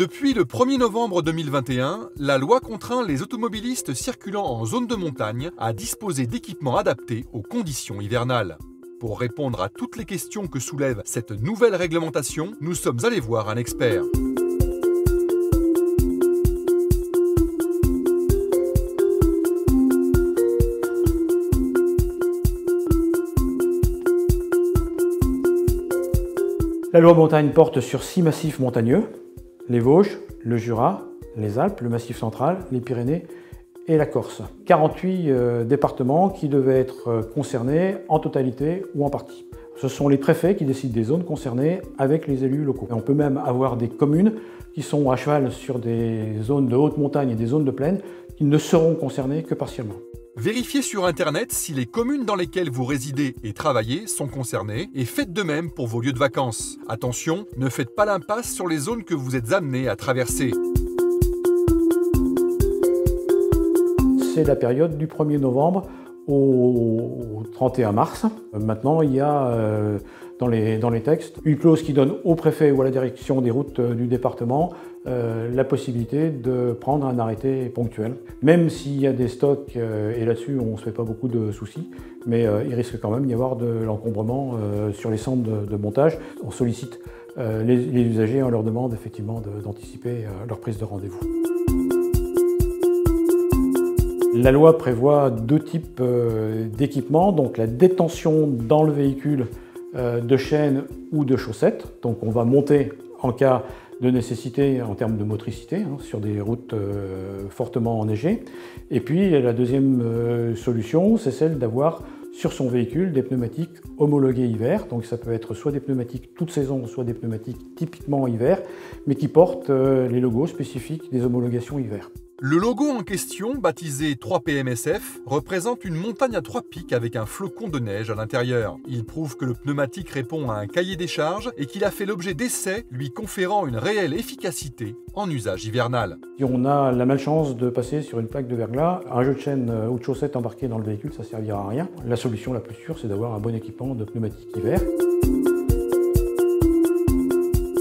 Depuis le 1er novembre 2021, la loi contraint les automobilistes circulant en zone de montagne à disposer d'équipements adaptés aux conditions hivernales. Pour répondre à toutes les questions que soulève cette nouvelle réglementation, nous sommes allés voir un expert. La loi montagne porte sur 6 massifs montagneux, les Vosges, le Jura, les Alpes, le Massif central, les Pyrénées et la Corse. 48 départements qui devaient être concernés en totalité ou en partie. Ce sont les préfets qui décident des zones concernées avec les élus locaux. Et on peut même avoir des communes qui sont à cheval sur des zones de haute montagne et des zones de plaine qui ne seront concernées que partiellement. Vérifiez sur Internet si les communes dans lesquelles vous résidez et travaillez sont concernées et faites de même pour vos lieux de vacances. Attention, ne faites pas l'impasse sur les zones que vous êtes amenés à traverser. C'est la période du 1er novembre au 31 mars. Maintenant, il y a dans les textes une clause qui donne au préfet ou à la direction des routes du département la possibilité de prendre un arrêté ponctuel. Même s'il y a des stocks, et là-dessus on ne se fait pas beaucoup de soucis, mais il risque quand même d'y avoir de l'encombrement sur les centres de montage. On sollicite les usagers, on leur demande effectivement d'anticiper leur prise de rendez-vous. La loi prévoit 2 types d'équipements, donc la détention dans le véhicule de chaînes ou de chaussettes. Donc on va monter en cas de nécessité en termes de motricité sur des routes fortement enneigées. Et puis la deuxième solution, c'est celle d'avoir sur son véhicule des pneumatiques homologués hiver. Donc ça peut être soit des pneumatiques toute saison, soit des pneumatiques typiquement hiver, mais qui portent les logos spécifiques des homologations hiver. Le logo en question, baptisé 3PMSF, représente une montagne à 3 pics avec un flocon de neige à l'intérieur. Il prouve que le pneumatique répond à un cahier des charges et qu'il a fait l'objet d'essais lui conférant une réelle efficacité en usage hivernal. Si on a la malchance de passer sur une plaque de verglas, un jeu de chaîne ou de chaussettes embarqué dans le véhicule, ça ne servira à rien. La solution la plus sûre, c'est d'avoir un bon équipement de pneumatique hiver.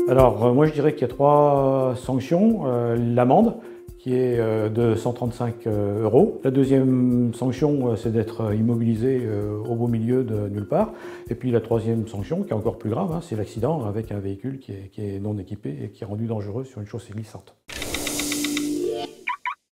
Alors moi je dirais qu'il y a 3 sanctions. L'amende, qui est de 135 €. La deuxième sanction, c'est d'être immobilisé au beau milieu de nulle part. Et puis la troisième sanction, qui est encore plus grave, c'est l'accident avec un véhicule qui est non équipé et qui est rendu dangereux sur une chaussée glissante.